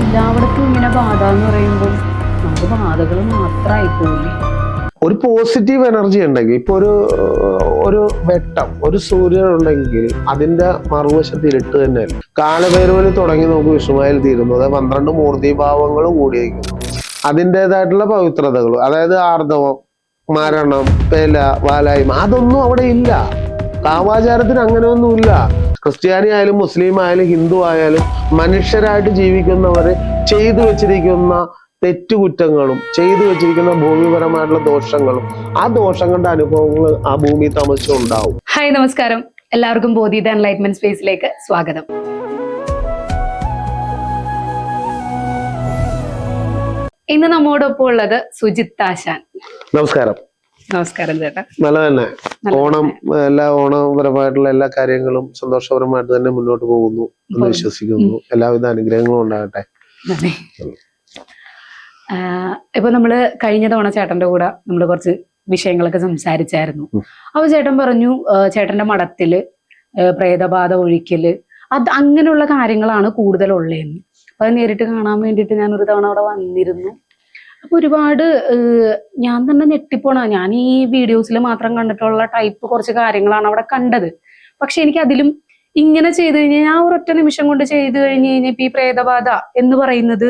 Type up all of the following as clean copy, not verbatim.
എല്ലായിടത്തും ഇങ്ങനെ ബാധ എന്ന് പറയുമ്പോൾ നമുക്ക് ബാധകൾ മാത്രമായി പോയില്ലേ? ഒരു പോസിറ്റീവ് എനർജി ഉണ്ടെങ്കിൽ ഇപ്പൊ ഒരു വെട്ടം, ഒരു സൂര്യൻ ഉണ്ടെങ്കിൽ അതിന്റെ മറുവശത്ത് ഇരുട്ട് തന്നെയല്ല. കാലഭൈരവന് തുടങ്ങി നമുക്ക് വിഷുമായിൽ തീരുന്നത് 12 മൂർത്തിഭാവങ്ങളും കൂടിയിരിക്കുന്നു. അതിൻ്റെതായിട്ടുള്ള പവിത്രതകൾ, അതായത് ആർദവം, മരണം, പേല, വാലായ്മ, അതൊന്നും അവിടെ ഇല്ല. കാവാചാരത്തിന് അങ്ങനെയൊന്നുമില്ല. ക്രിസ്ത്യാനി ആയാലും മുസ്ലിം ആയാലും ഹിന്ദു ആയാലും മനുഷ്യരായിട്ട് ജീവിക്കുന്നവര് ചെയ്തു വെച്ചിരിക്കുന്ന തെറ്റുകുറ്റങ്ങളും ചെയ്തു വെച്ചിരിക്കുന്ന ഭൂമിപരമായിട്ടുള്ള ദോഷങ്ങളും ആ ദോഷങ്ങളുടെ അനുഭവങ്ങൾ ആ ഭൂമി താമസിച്ചുണ്ടാവും. ഹായ്, നമസ്കാരം. എല്ലാവർക്കും ബോധി ദ എൻലൈറ്റ്മെന്റ് സ്പേസിലേക്ക് സ്വാഗതം. ഇന്ന് നമ്മോടൊപ്പം ഉള്ളത് സുജിത്ത് ആശാൻ. നമസ്കാരം. നമസ്കാരം ചേട്ടാ. നല്ല തന്നെ. ഓണപരമായിട്ടുള്ള എല്ലാ കാര്യങ്ങളും സന്തോഷപരമായിട്ട് തന്നെ മുന്നോട്ട് പോകുന്നു എന്ന് വിശ്വസിക്കുന്നു. എല്ലാവിധ അനുഗ്രഹങ്ങളും ഉണ്ടാകട്ടെ. ഇപ്പൊ നമ്മള് കഴിഞ്ഞ തവണ ചേട്ടന്റെ കൂടെ നമ്മള് കുറച്ച് വിഷയങ്ങളൊക്കെ സംസാരിച്ചായിരുന്നു. അപ്പൊ ചേട്ടൻ പറഞ്ഞു ചേട്ടന്റെ മഠത്തില് പ്രേതബാധ ഒഴിക്കല് അങ്ങനെയുള്ള കാര്യങ്ങളാണ് കൂടുതലുള്ളതെന്ന്. അപ്പൊ അത് നേരിട്ട് കാണാൻ വേണ്ടിയിട്ട് ഞാൻ ഒരു തവണ അവിടെ വന്നിരുന്നു. അപ്പൊ ഒരുപാട് ഞാൻ തന്നെ ഞെട്ടിപ്പോണ. ഞാൻ ഈ വീഡിയോസിൽ മാത്രം കണ്ടിട്ടുള്ള ടൈപ്പ് കുറച്ച് കാര്യങ്ങളാണ് അവിടെ കണ്ടത്. പക്ഷെ എനിക്ക് അതിലും ഇങ്ങനെ ചെയ്തു കഴിഞ്ഞാൽ ഞാൻ ഒരൊറ്റ നിമിഷം കൊണ്ട് ചെയ്തു കഴിഞ്ഞ് കഴിഞ്ഞാൽ ഇപ്പൊ ഈ പ്രേതബാധ എന്ന് പറയുന്നത്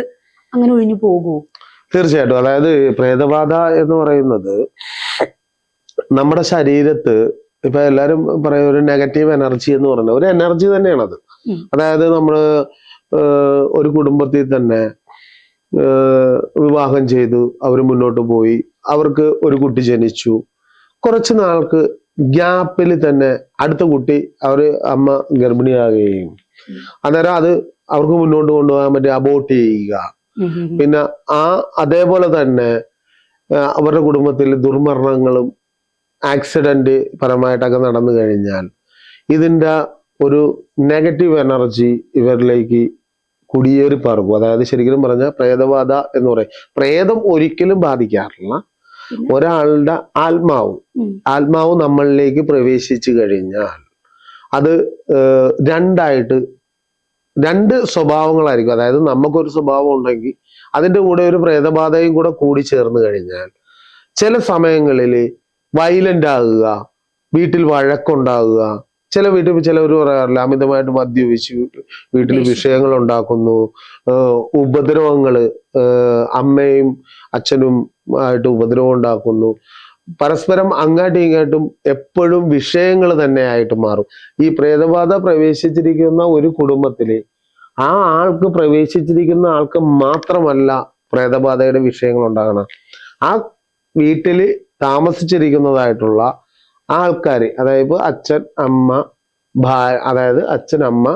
അങ്ങനെ ഒഴിഞ്ഞു പോകുമോ? തീർച്ചയായിട്ടും. അതായത് പ്രേതബാധ എന്ന് പറയുന്നത് നമ്മുടെ ശരീരത്ത് ഇപ്പൊ എല്ലാരും പറയും ഒരു നെഗറ്റീവ് എനർജി എന്ന് പറഞ്ഞ ഒരു എനർജി തന്നെയാണത്. അതായത് നമ്മള് ഒരു കുടുംബത്തിൽ തന്നെ വിവാഹം ചെയ്തു, അവർ മുന്നോട്ട് പോയി, അവർക്ക് ഒരു കുട്ടി ജനിച്ചു, കുറച്ച് നാൾക്ക് ഗ്യാപ്പിൽ തന്നെ അടുത്ത കുട്ടി അമ്മ ഗർഭിണിയാകുകയും അന്നേരം അത് അവർക്ക് മുന്നോട്ട് കൊണ്ടുപോകാൻ പറ്റി അബോർട്ട് ചെയ്യുക. പിന്നെ അതേപോലെ തന്നെ അവരുടെ കുടുംബത്തിൽ ദുർമരണങ്ങളും ആക്സിഡന്റ് പരമായിട്ടൊക്കെ നടന്നു കഴിഞ്ഞാൽ ഇതിന്റെ ഒരു നെഗറ്റീവ് എനർജി ഇവരിലേക്ക് കുടിയേറി പറക്കും. അതായത് ശരിക്കും പറഞ്ഞാൽ പ്രേതബാധ എന്ന് പറയും. പ്രേതം ഒരിക്കലും ബാധിക്കാറില്ല. ഒരാളുടെ ആത്മാവ് നമ്മളിലേക്ക് പ്രവേശിച്ചു കഴിഞ്ഞാൽ അത് രണ്ട് സ്വഭാവങ്ങളായിരിക്കും. അതായത് നമുക്കൊരു സ്വഭാവം ഉണ്ടെങ്കിൽ അതിൻ്റെ കൂടെ ഒരു പ്രേതബാധയും കൂടി ചേർന്ന് കഴിഞ്ഞാൽ ചില സമയങ്ങളിൽ വയലന്റ് ആകുക, വീട്ടിൽ വഴക്കുണ്ടാകുക. ചില വീട്ടിൽ ചിലവർ പറയാറില്ല, അമിതമായിട്ട് മദ്യപിച്ച് വീട്ടിൽ വിഷയങ്ങൾ ഉണ്ടാക്കുന്നു, ഉപദ്രവങ്ങള്, അമ്മയും അച്ഛനും ആയിട്ട് ഉപദ്രവം ഉണ്ടാക്കുന്നു, പരസ്പരം അങ്ങാട്ടും ഇങ്ങോട്ടും എപ്പോഴും വിഷയങ്ങൾ തന്നെ ആയിട്ട് മാറും. ഈ പ്രേതബാധ പ്രവേശിച്ചിരിക്കുന്ന ഒരു കുടുംബത്തില് ആ ആൾക്ക് പ്രവേശിച്ചിരിക്കുന്ന ആൾക്ക് മാത്രമല്ല പ്രേതബാധയുടെ വിഷയങ്ങൾ ഉണ്ടാകണം. ആ വീട്ടില് താമസിച്ചിരിക്കുന്നതായിട്ടുള്ള ആൾക്കാര്, അതായത് അച്ഛൻ അമ്മ അതായത് അച്ഛൻ അമ്മ,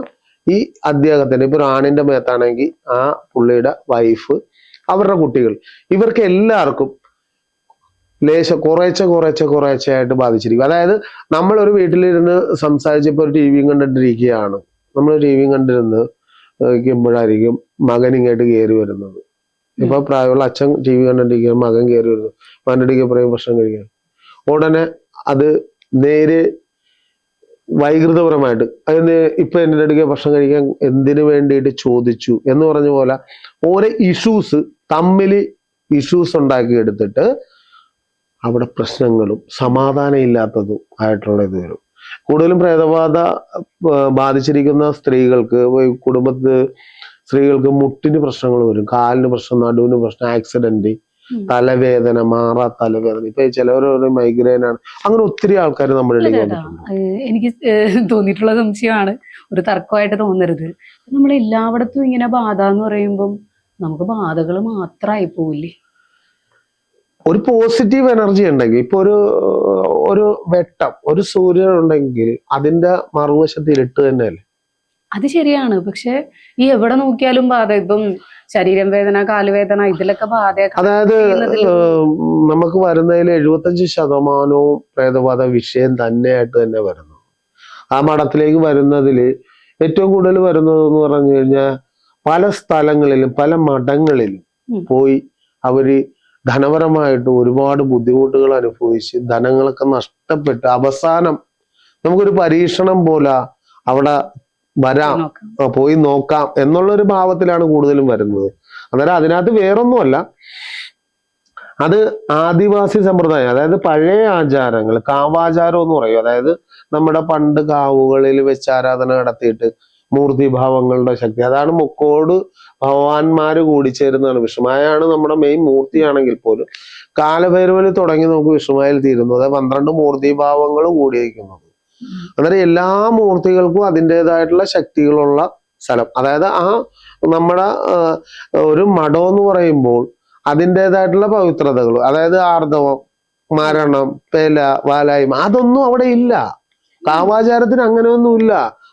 ഈ അദ്ദേഹത്തിന് ഇപ്പൊ ആണിന്റെ മേത്താണെങ്കിൽ ആ പുള്ളിയുടെ വൈഫ്, അവരുടെ കുട്ടികൾ, ഇവർക്ക് എല്ലാവർക്കും കുറേശ്ശെ ആയിട്ട് ബാധിച്ചിരിക്കും. അതായത് നമ്മൾ ഒരു വീട്ടിലിരുന്ന് സംസാരിച്ചപ്പോൾ ഒരു ടി വിയും കണ്ടിട്ടിരിക്കുകയാണ്. നമ്മൾ ടി വിയും കണ്ടിരുന്ന് ഇരിക്കുമ്പോഴായിരിക്കും മകൻ ഇങ്ങോട്ട് കയറി വരുന്നത്. ഇപ്പൊ പ്രായമുള്ള അച്ഛൻ ടി വി കണ്ടിരിക്കുക, മകൻ കയറി വരുന്നു, മകൻ്റെ പറയും ഭക്ഷണം കഴിക്കാൻ. ഉടനെ അത് നേരെ വൈകൃതപരമായിട്ട് അതിന് ഇപ്പൊ എൻ്റെ അടുക്ക ഭക്ഷണം കഴിക്കാൻ എന്തിനു വേണ്ടിയിട്ട് ചോദിച്ചു എന്ന് പറഞ്ഞ പോലെ ഓരോ തമ്മിൽ ഇഷ്യൂസ് ഉണ്ടാക്കി എടുത്തിട്ട് അവിടെ പ്രശ്നങ്ങളും സമാധാനം ഇല്ലാത്തതും ആയിട്ടുള്ള ഇത് വരും. കൂടുതലും പ്രേതബാധ ബാധിച്ചിരിക്കുന്ന സ്ത്രീകൾക്ക്, സ്ത്രീകൾക്ക് മുട്ടിന് പ്രശ്നങ്ങൾ വരും, കാലിന് പ്രശ്നം, നടുവിന് പ്രശ്നം, ആക്സിഡന്റ്, തലവേദന, മാറാ തലവേദന. ഇപ്പൊ ചിലവരൊരു മൈഗ്രെയിൻ ആണ്. അങ്ങനെ ഒത്തിരി ആൾക്കാർ നമ്മളിലേക്ക് വന്നിട്ടുണ്ട്. എനിക്ക് തോന്നിയിട്ടുള്ള സംശയമാണ്, ഒരു തർക്കമായിട്ട് തോന്നരുത്. നമ്മൾ എല്ലായിടത്തും ഇങ്ങനെ ബാധ എന്ന് പറയുമ്പം നമുക്ക് ബാധകൾ മാത്രമായി പോവില്ലേ? ഒരു പോസിറ്റീവ് എനർജി ഉണ്ടെങ്കിൽ ഇപ്പൊ ഒരു വെട്ടം, ഒരു സൂര്യൻ ഉണ്ടെങ്കിൽ അതിന്റെ മറുവശത്ത് ഇരുട്ട് തന്നെയല്ലേ? അത് ശരിയാണ്. പക്ഷെ ഈ എവിടെ നോക്കിയാലും ബാധ. ഇപ്പം ശരീരം വേദന, കാലുവേദന, ഇതിലൊക്കെ ബാധ. അതായത് നമുക്ക് വരുന്നതിൽ 75% പ്രേതബാധ വിഷയം തന്നെയായിട്ട് തന്നെ വരുന്നു. ആ മഠത്തിലേക്ക് വരുന്നതില് ഏറ്റവും കൂടുതൽ വരുന്നത് എന്ന് പറഞ്ഞു കഴിഞ്ഞാൽ പല സ്ഥലങ്ങളിലും പല മഠങ്ങളിലും പോയി അവര് ധനപരമായിട്ട് ഒരുപാട് ബുദ്ധിമുട്ടുകൾ അനുഭവിച്ച് ധനങ്ങളൊക്കെ നഷ്ടപ്പെട്ട് അവസാനം നമുക്കൊരു പരീക്ഷണം പോലെ അവിടെ വരാം, പോയി നോക്കാം എന്നുള്ള ഒരു ഭാവത്തിലാണ് കൂടുതലും വരുന്നത്. അന്നേരം അതിനകത്ത് വേറൊന്നുമല്ല, അത് ആദിവാസി സമ്പ്രദായം, അതായത് പഴയ ആചാരങ്ങൾ, കാവാചാരം എന്ന് പറയും. അതായത് നമ്മുടെ പണ്ട് കാവുകളിൽ വെച്ച് ആരാധന നടത്തിയിട്ട് മൂർത്തിഭാവങ്ങളുടെ ശക്തി, അതാണ് മുക്കോട് ഭഗവാന്മാര് കൂടിച്ചേരുന്നതാണ്. വിഷ്ണുമായാണ് നമ്മുടെ മെയിൻ മൂർത്തിയാണെങ്കിൽ പോലും കാലഭൈരവന് തുടങ്ങി നമുക്ക് വിഷ്ണുമായിൽ തീരുന്നു. അതായത് 12 മൂർത്തിഭാവങ്ങൾ കൂടിയിരിക്കുന്നത്. അന്നേരം എല്ലാ മൂർത്തികൾക്കും അതിൻ്റെതായിട്ടുള്ള ശക്തികളുള്ള സ്ഥലം. അതായത് ആ നമ്മുടെ ഒരു മഠം എന്ന് പറയുമ്പോൾ അതിൻ്റെതായിട്ടുള്ള പവിത്രതകൾ, അതായത് ആർദവം, മരണം, പെല, വാലായ്മ, അതൊന്നും അവിടെ ഇല്ല. കാവാചാരത്തിന് അങ്ങനെയൊന്നുമില്ല.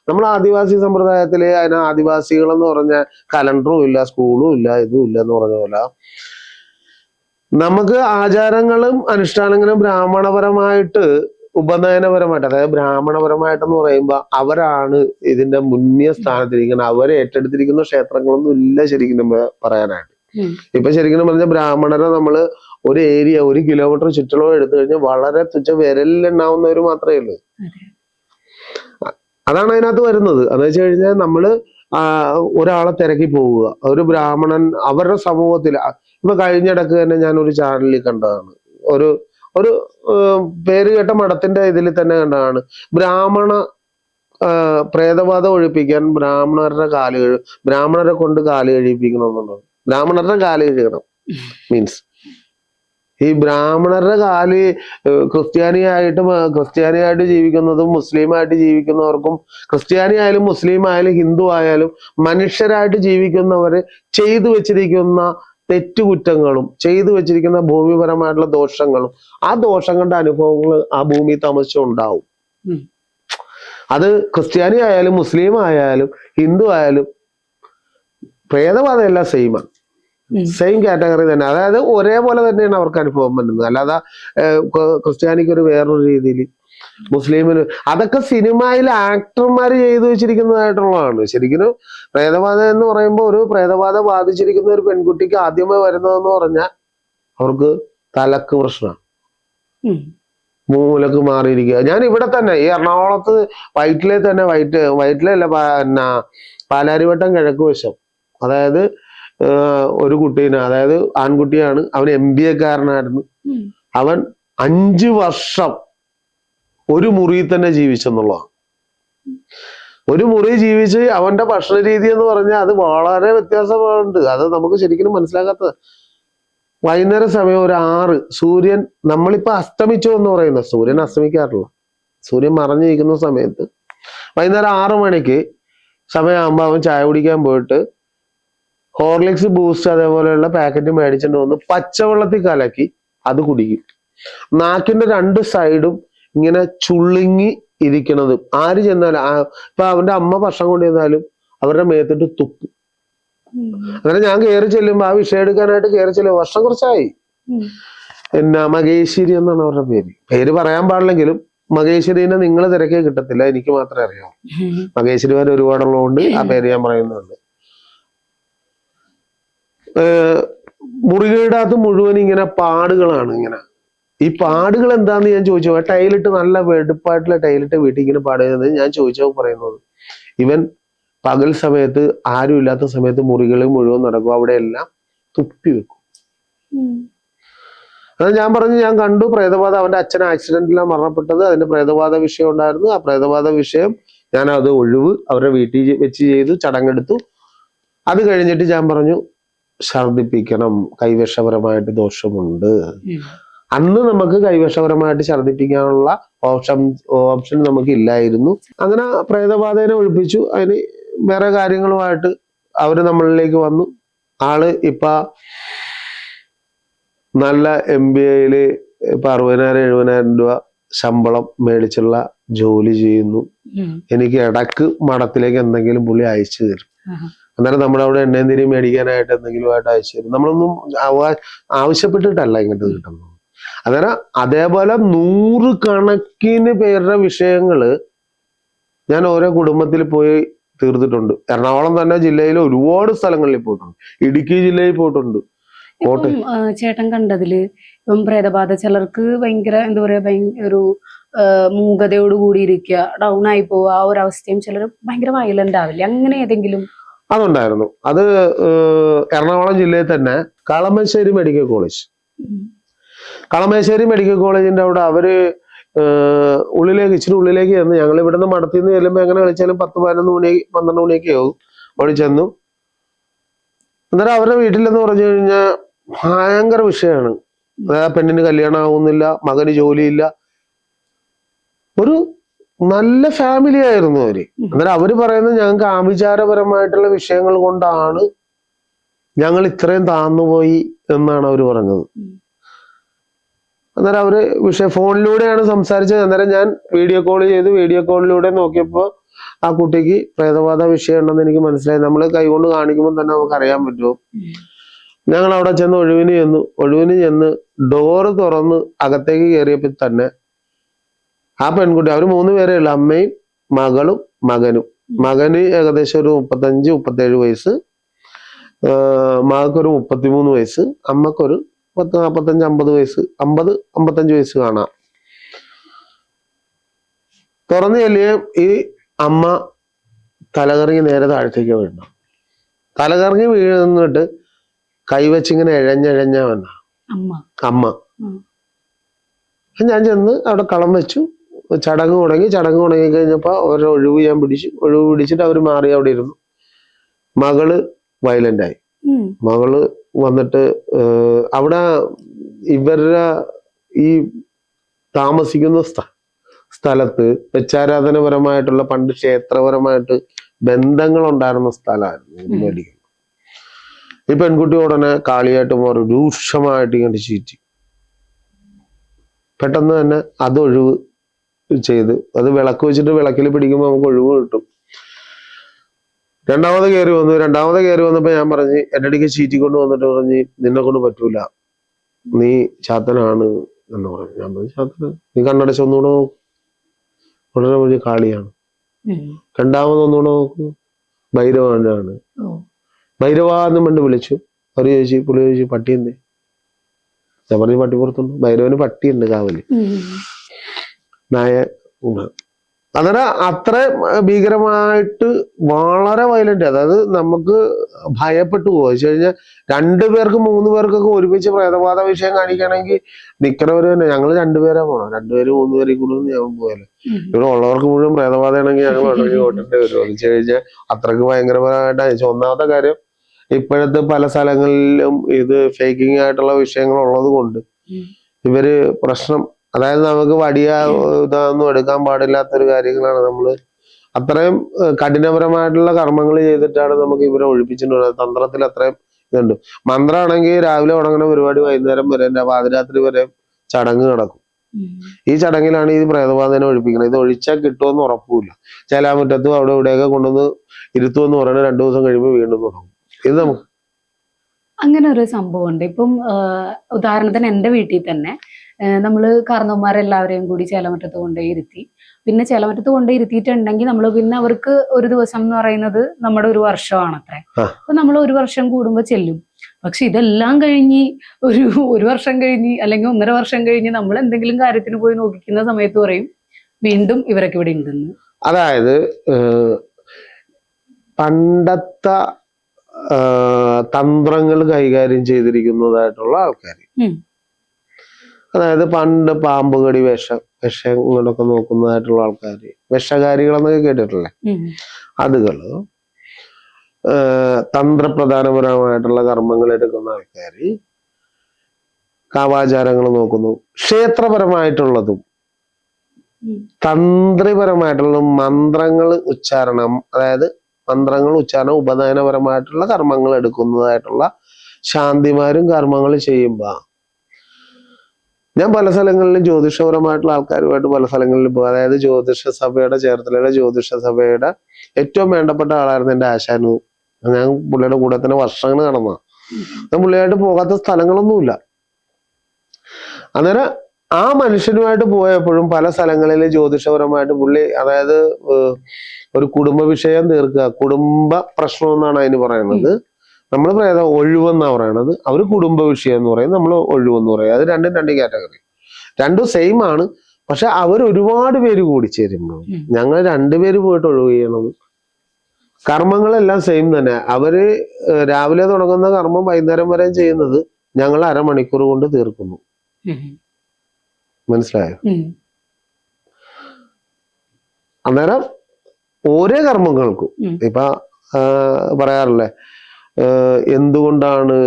നമ്മൾ ആദിവാസി സമ്പ്രദായത്തില് അതിന് ആദിവാസികൾ എന്ന് പറഞ്ഞ കലണ്ടറും ഇല്ല, സ്കൂളും ഇല്ല, ഇതും ഇല്ല എന്ന് പറഞ്ഞ പോലെ നമുക്ക് ആചാരങ്ങളും അനുഷ്ഠാനങ്ങളും ബ്രാഹ്മണപരമായിട്ട് ഉപനയനപരമായിട്ട്, അതായത് ബ്രാഹ്മണപരമായിട്ടെന്ന് പറയുമ്പോൾ അവരാണ് ഇതിന്റെ മുന്നിയ സ്ഥാനത്തിരിക്കുന്നത്. അവരെ ഏറ്റെടുത്തിരിക്കുന്ന ക്ഷേത്രങ്ങളൊന്നും ഇല്ല ശരിക്കും പറയാനായിട്ട്. ഇപ്പൊ ശരിക്കും പറഞ്ഞ ബ്രാഹ്മണരെ നമ്മള് ഒരു ഏരിയ 1 കിലോമീറ്റർ ചുറ്റളവ് എടുത്തു കഴിഞ്ഞാൽ വളരെ തുച്ഛ വിരലിലുണ്ടാവുന്നവര് മാത്രമേ ഉള്ളൂ. അതാണ് അതിനകത്ത് വരുന്നത്. എന്ന് വെച്ച് കഴിഞ്ഞാൽ നമ്മള് ഒരാളെ തിരക്കി പോവുക, ഒരു ബ്രാഹ്മണൻ അവരുടെ സമൂഹത്തിൽ. ഇപ്പൊ കഴിഞ്ഞിടക്ക് തന്നെ ഞാൻ ഒരു ചാനലിൽ കണ്ടതാണ്, ഒരു പേര് കേട്ട മഠത്തിന്റെ ഇതിൽ തന്നെ കണ്ടതാണ്, പ്രേതബാധ ഒഴിപ്പിക്കാൻ ബ്രാഹ്മണരെ കൊണ്ട് കാല് കഴിപ്പിക്കണമെന്നുള്ളത്. ബ്രാഹ്മണരുടെ കാല് കഴുകണം മീൻസ് ഈ ബ്രാഹ്മണരുടെ കാല് ക്രിസ്ത്യാനിയായിട്ട് ജീവിക്കുന്നതും മുസ്ലിമായിട്ട് ജീവിക്കുന്നവർക്കും, ക്രിസ്ത്യാനി ആയാലും മുസ്ലിം ആയാലും ഹിന്ദു ആയാലും മനുഷ്യരായിട്ട് ജീവിക്കുന്നവര് ചെയ്തു വെച്ചിരിക്കുന്ന തെറ്റുകുറ്റങ്ങളും ചെയ്തു വെച്ചിരിക്കുന്ന ഭൂമിപരമായിട്ടുള്ള ദോഷങ്ങളും ആ ദോഷങ്ങളുടെ അനുഭവങ്ങൾ ആ ഭൂമി താമസിച്ചുണ്ടാവും. അത് ക്രിസ്ത്യാനി ആയാലും മുസ്ലിം ആയാലും ഹിന്ദു ആയാലും പ്രേതബാധയെല്ലാം സെയിമാണ്, സെയിം കാറ്റഗറി തന്നെ. അതായത് ഒരേപോലെ തന്നെയാണ് അവർക്ക് അനുഭവം വരുന്നത്. അല്ലാതെ ക്രിസ്ത്യാനിക്ക് ഒരു വേറൊരു രീതിയിൽ, മുസ്ലിമിന് അതൊക്കെ സിനിമയിൽ ആക്ടർമാർ ചെയ്തു വെച്ചിരിക്കുന്നതായിട്ടുള്ളതാണ്. ശരിക്കും പ്രേതബാധ എന്ന് പറയുമ്പോൾ ഒരു പ്രേതബാധ ബാധിച്ചിരിക്കുന്ന ഒരു പെൺകുട്ടിക്ക് ആദ്യമേ വരുന്നതെന്ന് പറഞ്ഞാൽ അവർക്ക് തലക്ക് പ്രശ്നമാണ്, മൂലക്ക് മാറിയിരിക്കുക. ഞാൻ ഇവിടെ തന്നെ ഈ എറണാകുളത്ത് വൈറ്റിലെ തന്നെ വൈറ്റിലല്ല പാലാരിവട്ടം കിഴക്ക് വശം, അതായത് ഒരു കുട്ടീനെ, അതായത് ആൺകുട്ടിയാണ്, അവൻ MBA കാരനായിരുന്നു. അവൻ 5 വർഷം ഒരു മുറിയിൽ തന്നെ ജീവിച്ചെന്നുള്ളതാണ്. ഒരു മുറി ജീവിച്ച് അവന്റെ ഭക്ഷണ രീതി എന്ന് പറഞ്ഞാൽ അത് വളരെ വ്യത്യാസമുണ്ട്. അത് നമുക്ക് ശരിക്കും മനസ്സിലാക്കാത്തത്. വൈകുന്നേര സമയം ഒരു 6 സൂര്യൻ നമ്മളിപ്പോ അസ്തമിച്ചു എന്ന് പറയുന്നത്, സൂര്യൻ അസ്തമിക്കാറില്ല, സൂര്യൻ മറഞ്ഞിരിക്കുന്ന സമയത്ത് വൈകുന്നേരം 6 മണിക്ക് സമയമാകുമ്പോൾ അവൻ ചായ കുടിക്കാൻ പോയിട്ട് ഹോർലിക്സ്, ബൂസ്റ്റ് അതേപോലെയുള്ള പാക്കറ്റ് മേടിച്ചിട്ട് വന്ന് പച്ചവെള്ളത്തിൽ കലക്കി അത് കുടിക്കും. നാക്കിന്റെ 2 സൈഡും ഇങ്ങനെ ചുളുങ്ങി ഇരിക്കണത്. ആര് ചെന്നാലും ഇപ്പൊ അവന്റെ അമ്മ ഭക്ഷണം കൊണ്ടുവന്നാലും അവരുടെ മേത്തിട്ട് തുപ്പും. അങ്ങനെ ഞാൻ കയറി ചെല്ലുമ്പോ ആ വിഷയം എടുക്കാനായിട്ട് കയറി ചെല്ലും. വർഷം കുറച്ചായി. മകേശ്വരി എന്നാണ് അവരുടെ പേര് പറയാൻ പാടില്ലെങ്കിലും മകേശ്വരീനെ നിങ്ങൾ തിരക്കേ കിട്ടത്തില്ല, എനിക്ക് മാത്രമേ അറിയാവൂ. മകേശ്വരിമാർ ഒരുപാടുള്ളതുകൊണ്ട് ആ പേര് ഞാൻ പറയുന്നുണ്ട്. മുറികളുടെ അകത്ത് മുഴുവൻ ഇങ്ങനെ പാടുകളാണ്. ഇങ്ങനെ ഈ പാടുകൾ എന്താന്ന് ഞാൻ ചോദിച്ചു. ടൈലിട്ട് നല്ല വെടുപ്പായിട്ടുള്ള ടൈലിട്ട് വീട്ടിൽ ഇങ്ങനെ പാടുന്നത് ഞാൻ ചോദിച്ചപ്പോൾ പറയുന്നത്, ഇവൻ പകൽ സമയത്ത് ആരും ഇല്ലാത്ത സമയത്ത് മുറികളിൽ മുഴുവൻ നടക്കും, അവിടെ എല്ലാം തുപ്പി വെക്കും. അത് ഞാൻ പറഞ്ഞു, ഞാൻ കണ്ടു പ്രേതബാധ. അവന്റെ അച്ഛൻ ആക്സിഡന്റിലാണ് മരണപ്പെട്ടത്, അതിന്റെ പ്രേതബാധ വിഷയം ഉണ്ടായിരുന്നു. ആ പ്രേതബാധ വിഷയം ഞാൻ അത് ഒഴിവ് അവരുടെ വീട്ടിൽ വെച്ച് ചെയ്തു, ചടങ്ങെടുത്തു. അത് കഴിഞ്ഞിട്ട് ഞാൻ പറഞ്ഞു ഛർദിപ്പിക്കണം, കൈവിഷപരമായിട്ട് ദോഷമുണ്ട്. അന്ന് നമുക്ക് കൈവിഷപരമായിട്ട് ഛർദിപ്പിക്കാനുള്ള ഓപ്ഷൻ നമുക്ക് ഇല്ലായിരുന്നു. അങ്ങനെ പ്രേതബാധനെ ഒഴിപ്പിച്ചു. അതിന് വേറെ കാര്യങ്ങളുമായിട്ട് അവര് നമ്മളിലേക്ക് വന്നു. ആള് ഇപ്പൊ നല്ല MBAയില് 60,000-70,000 രൂപ ശമ്പളം മേടിച്ചുള്ള ജോലി ചെയ്യുന്നു. എനിക്ക് ഇടക്ക് മഠത്തിലേക്ക് എന്തെങ്കിലും പുള്ളി അയച്ചു തരും. അന്നേരം നമ്മുടെ അവിടെ എണ്ണയും തിരി മേടിക്കാനായിട്ട് എന്തെങ്കിലും ആയിട്ട് അയച്ചു തരും. നമ്മളൊന്നും ആവശ്യപ്പെട്ടിട്ടല്ല ഇങ്ങോട്ട് കിട്ടുന്നത്. അന്നേരം അതേപോലെ 100 കണക്കിന് പേരുടെ വിഷയങ്ങള് ഞാൻ ഓരോ കുടുംബത്തിൽ പോയി തീർത്തിട്ടുണ്ട്. എറണാകുളം തന്നെ ജില്ലയിൽ ഒരുപാട് സ്ഥലങ്ങളിൽ പോയിട്ടുണ്ട്, ഇടുക്കി ജില്ലയിൽ പോയിട്ടുണ്ട്. ചേട്ടൻ കണ്ടതില് ഇപ്പം പ്രേതബാധ ചിലർക്ക് ഭയങ്കര എന്താ പറയാ, ഒരു മൂകതയോട് കൂടി ഇരിക്കുക, ഡൗൺ ആയി പോവുക, ആ ഒരു അവസ്ഥയും ചിലർ ഭയങ്കര വയലന്റ് ആവില്ല, അങ്ങനെ ഏതെങ്കിലും? അതുണ്ടായിരുന്നു. അത് എറണാകുളം ജില്ലയിൽ തന്നെ Kalamassery medical college. Kalamassery medical കോളേജിന്റെ അവിടെ അവര് ഇച്ചിരി ഉള്ളിലേക്ക് ചെന്ന്, ഞങ്ങൾ ഇവിടുന്ന് മടത്തിൽ നിന്ന് ചെല്ലുമ്പോൾ എങ്ങനെ കളിച്ചാലും 10-11 മണി 12 മണിയൊക്കെ ആവും. അവിടെ ചെന്നു. അന്നേരം അവരുടെ വീട്ടിലെന്ന് പറഞ്ഞു കഴിഞ്ഞാൽ ഭയങ്കര വിഷയമാണ്. അതായത് പെണ്ണിന് കല്യാണം ആവുന്നില്ല, മകന് ജോലിയില്ല, ഒരു നല്ല ഫാമിലി ആയിരുന്നു അവര്. അന്നേരം അവര് പറയുന്നത് ഞങ്ങൾക്ക് ആഭിചാരപരമായിട്ടുള്ള വിഷയങ്ങൾ കൊണ്ടാണ് ഞങ്ങൾ ഇത്രയും താന്നുപോയി എന്നാണ് അവര് പറഞ്ഞത്. അന്നേരം അവര് ഫോണിലൂടെയാണ് സംസാരിച്ചത്. അന്നേരം ഞാൻ വീഡിയോ കോൾ ചെയ്ത് വീഡിയോ കോളിലൂടെ നോക്കിയപ്പോൾ ആ കുട്ടിക്ക് പ്രേതബാധ വിഷയം ഉണ്ടെന്ന് എനിക്ക് മനസ്സിലായി. നമ്മൾ കൈകൊണ്ട് കാണിക്കുമ്പോൾ തന്നെ നമുക്ക് അറിയാൻ പറ്റുമോ. ഞങ്ങൾ അവിടെ ചെന്ന് ഒഴിവിന് ചെന്ന് ഡോറ് തുറന്ന് അകത്തേക്ക് കയറിയപ്പോൾ തന്നെ ആ പെൺകുട്ടി, അവര് 3 പേരേ ഉള്ളു, അമ്മയും മകളും മകനും. മകന് ഏകദേശം ഒരു 35-37 വയസ്സ്, മകൾക്കൊരു 33 വയസ്സ്, അമ്മക്കൊരു 40-45-50 വയസ്സ്, 50-55 വയസ്സ് കാണാം. തുറന്നു ചെല്ലിയ ഈ അമ്മ തലകറങ്ങി നേരെ താഴത്തേക്ക് വീണു. തലകറങ്ങി വീഴുന്നിട്ട് കൈവച്ചിങ്ങനെ എഴഞ്ഞ വന്ന അമ്മ. ഞാൻ ചെന്ന് അവിടെ കളം വെച്ചു. ചടങ്ങ് തുടങ്ങി കഴിഞ്ഞപ്പോ അവരുടെ ഒഴിവ് പിടിച്ചിട്ട് അവര് മാറി അവിടെ ഇരുന്നു. മകള് വയലന്റ് ആയി. മകള് വന്നിട്ട് അവിടെ ഇവരുടെ ഈ താമസിക്കുന്ന സ്ഥലത്ത് വെച്ചാരാധനപരമായിട്ടുള്ള പണ്ട് ക്ഷേത്രപരമായിട്ട് ബന്ധങ്ങൾ ഉണ്ടായിരുന്ന സ്ഥലമായിരുന്നു മേടിക്കുന്നത്. ഈ പെൺകുട്ടി ഉടനെ കാളിയായിട്ട് മാറി രൂക്ഷമായിട്ട് ഇങ്ങനെ ചീറ്റി. പെട്ടെന്ന് തന്നെ അത് ഒഴിവ് ചെയ്ത്, അത് വിളക്ക് വെച്ചിട്ട് വിളക്കിൽ പിടിക്കുമ്പോൾ നമുക്ക് ഒഴിവ് കിട്ടും. രണ്ടാമത് കയറി വന്നപ്പോ ഞാൻ പറഞ്ഞ്, എൻ്റെ അടിക്ക് ചീറ്റിക്കൊണ്ട് വന്നിട്ട് പറഞ്ഞ്, നിന്നെ കൊണ്ട് പറ്റൂല, നീ ചാത്തനാണ് എന്ന് പറഞ്ഞു. ഞാൻ പറഞ്ഞു, ചാത്തന? നീ കണ്ണടച്ച് ഒന്നുകൂടെ നോക്കും. ഉടനെ പറഞ്ഞ് കാളിയാണ്. രണ്ടാമത് ഒന്നുകൂടെ നോക്കൂ, ഭൈരവാനാണ്. ഭൈരവാന്നും പണ്ട് വിളിച്ചു. പുള്ളി ചോദിച്ചു പട്ടി എന്തേ? ഞാൻ പറഞ്ഞു പട്ടി പുറത്തുണ്ട്. ഭൈരവന് പട്ടിയുണ്ട് കാവല്, നായ. അന്നേരം അത്ര ഭീകരമായിട്ട് വളരെ വയലന്റ്. അതായത് നമുക്ക് ഭയപ്പെട്ടു പോകുക വെച്ച് കഴിഞ്ഞാൽ 2 പേർക്കും 3 പേർക്കൊക്കെ ഒരുമിച്ച് പ്രേതബാധ വിഷയം കാണിക്കുകയാണെങ്കിൽ നിൽക്കണവര് തന്നെ. ഞങ്ങൾ 2 പേരാ പോണം, 2 പേര് 3 പേരെ കൂടുതൽ ഞങ്ങൾ പോയാലോ. ഇവിടെ ഉള്ളവർക്ക് മുഴുവൻ പ്രേതബാധയാണെങ്കിൽ ഞങ്ങൾ ഉടനെ ഓട്ടേണ്ടി വരും. എന്ന് വെച്ച് കഴിഞ്ഞാൽ അത്രക്ക് ഭയങ്കരമായിട്ടാണ്. ഒന്നാമത്തെ കാര്യം, ഇപ്പോഴത്തെ പല സ്ഥലങ്ങളിലും ഇത് ഫേക്കിംഗ് ആയിട്ടുള്ള വിഷയങ്ങൾ ഉള്ളത് കൊണ്ട് ഇവര് പ്രശ്നം, അതായത് നമുക്ക് ഇതൊന്നും എടുക്കാൻ പാടില്ലാത്തൊരു കാര്യങ്ങളാണ്. നമ്മള് അത്രയും കഠിനപരമായിട്ടുള്ള കർമ്മങ്ങൾ ചെയ്തിട്ടാണ് നമുക്ക് ഇവരെ ഒഴിപ്പിച്ചിട്ടുണ്ട്. തന്ത്രത്തിൽ അത്രയും ഇതുണ്ട്. മന്ത്രമാണെങ്കിൽ രാവിലെ തുടങ്ങുന്ന പരിപാടി വൈകുന്നേരം വരെ, പാതിരാത്രി വരെ ചടങ്ങ് നടക്കും. ഈ ചടങ്ങിലാണ് ഈ പ്രേതബാധനെ ഒഴിപ്പിക്കുന്നത്. ഇത് ഒഴിച്ചാൽ കിട്ടുമെന്ന് ഉറപ്പില്ല. ചേലാമുറ്റത്തും അവിടെ ഇവിടെയൊക്കെ കൊണ്ടുവന്ന് ഇരുത്തുമെന്ന് പറയുന്നത് 2 ദിവസം കഴിയുമ്പോൾ വീണ്ടും തുടങ്ങും. ഇത് നമുക്ക് അങ്ങനെ ഒരു സംഭവം ഉണ്ട്. ഇപ്പം ഉദാഹരണത്തിന് എൻ്റെ വീട്ടിൽ തന്നെ നമ്മള് കാരണവന്മാരെല്ലാവരെയും കൂടി ചേലമറ്റത്ത് കൊണ്ടുപോയി ഇരുത്തി. പിന്നെ ചേലമറ്റത്ത് കൊണ്ടുപോയി ഇരുത്തിയിട്ടുണ്ടെങ്കിൽ നമ്മൾ പിന്നെ അവർക്ക് ഒരു ദിവസം എന്ന് പറയുന്നത് നമ്മുടെ ഒരു വർഷമാണത്രേ. അപ്പൊ നമ്മൾ 1 വർഷം കൂടുമ്പോൾ ചെല്ലും. പക്ഷെ ഇതെല്ലാം കഴിഞ്ഞ് ഒരു വർഷം കഴിഞ്ഞ് അല്ലെങ്കിൽ 1.5 വർഷം കഴിഞ്ഞ് നമ്മൾ എന്തെങ്കിലും കാര്യത്തിന് പോയി നോക്കിക്കുന്ന സമയത്ത് പറയും വീണ്ടും ഇവരൊക്കെ ഇവിടെ ഉണ്ടെന്ന്. അതായത് പണ്ടത്തെ തന്ത്രങ്ങൾ കൈകാര്യം ചെയ്തിരിക്കുന്നതായിട്ടുള്ള ആൾക്കാർ, അതായത് പണ്ട് പാമ്പ് കടി വിഷങ്ങളൊക്കെ നോക്കുന്നതായിട്ടുള്ള ആൾക്കാര്, വിഷകാരികളെന്നൊക്കെ കേട്ടിട്ടില്ലേ, അതുകള് തന്ത്രപ്രധാനപരമായിട്ടുള്ള കർമ്മങ്ങൾ എടുക്കുന്ന ആൾക്കാര്, കാവാചാരങ്ങൾ നോക്കുന്നു, ക്ഷേത്രപരമായിട്ടുള്ളതും തന്ത്രിപരമായിട്ടുള്ള മന്ത്രങ്ങൾ ഉച്ചാരണം, അതായത് മന്ത്രങ്ങൾ ഉച്ചാരണം ഉപനയനപരമായിട്ടുള്ള കർമ്മങ്ങൾ എടുക്കുന്നതായിട്ടുള്ള ശാന്തിമാരും കർമ്മങ്ങൾ ചെയ്യുമ്പോ, ഞാൻ പല സ്ഥലങ്ങളിലും ജ്യോതിഷപരമായിട്ടുള്ള ആൾക്കാരുമായിട്ട് പല സ്ഥലങ്ങളിലും പോകും. അതായത് ജ്യോതിഷ സഭയുടെ, ചേർത്തലയിലെ ജ്യോതിഷ സഭയുടെ ഏറ്റവും വേണ്ടപ്പെട്ട ആളായിരുന്നു എൻ്റെ ആശാനു. ഞാൻ പുള്ളിയുടെ കൂടെ തന്നെ വർഷങ്ങൾ നടന്ന, ഞാൻ പുള്ളിയായിട്ട് പോകാത്ത സ്ഥലങ്ങളൊന്നുമില്ല. അന്നേരം ആ മനുഷ്യനുമായിട്ട് പോയപ്പോഴും പല സ്ഥലങ്ങളിൽ ജ്യോതിഷപരമായിട്ട് പുള്ളി, അതായത് ഒരു കുടുംബ വിഷയം തീർക്കുക, കുടുംബ പ്രശ്നം എന്നാണ് അതിന് പറയുന്നത്. നമ്മൾ ഒഴിവെന്നാ പറയണത്, അവര് കുടുംബ വിഷയം എന്ന് പറയും, നമ്മൾ ഒഴിവെന്ന് പറയും. അത് രണ്ടും 2 കാറ്റഗറി, രണ്ടും സെയിം ആണ്. പക്ഷെ അവർ ഒരുപാട് പേര് കൂടി ചേരുമ്പോൾ ഞങ്ങൾ രണ്ടുപേര് പോയിട്ട് ഒഴിവ് ചെയ്യണം. കർമ്മങ്ങളെല്ലാം സെയിം തന്നെ. അവര് രാവിലെ തുടങ്ങുന്ന കർമ്മം വൈകുന്നേരം വരെ ചെയ്യുന്നത് ഞങ്ങൾ അരമണിക്കൂർ കൊണ്ട് തീർക്കുന്നു. മനസ്സിലായോ? അന്നേരം ഓരോ കർമ്മങ്ങൾക്കും ഇപ്പൊ പറയാറില്ലേ, എന്തുകൊണ്ടാണ്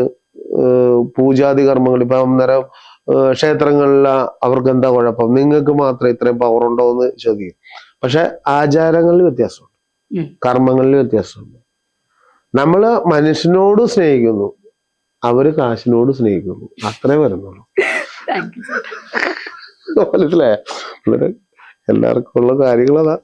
പൂജാതി കർമ്മങ്ങൾ ഇപ്പൊ അന്നേരം ക്ഷേത്രങ്ങളിൽ അവർക്ക് എന്താ കുഴപ്പം, നിങ്ങൾക്ക് മാത്രം ഇത്രയും പവർ ഉണ്ടോ എന്ന് ചോദിക്കും. പക്ഷെ ആചാരങ്ങളിൽ വ്യത്യാസമുണ്ട്, കർമ്മങ്ങളിൽ വ്യത്യാസമുണ്ട്. നമ്മള് മനുഷ്യനോട് സ്നേഹിക്കുന്നു, അവര് കാശിനോട് സ്നേഹിക്കുന്നു, അത്രേ വരുന്നുള്ളൂ. മനസ്സിലായ? എല്ലാവർക്കും ഉള്ള കാര്യങ്ങളതാ.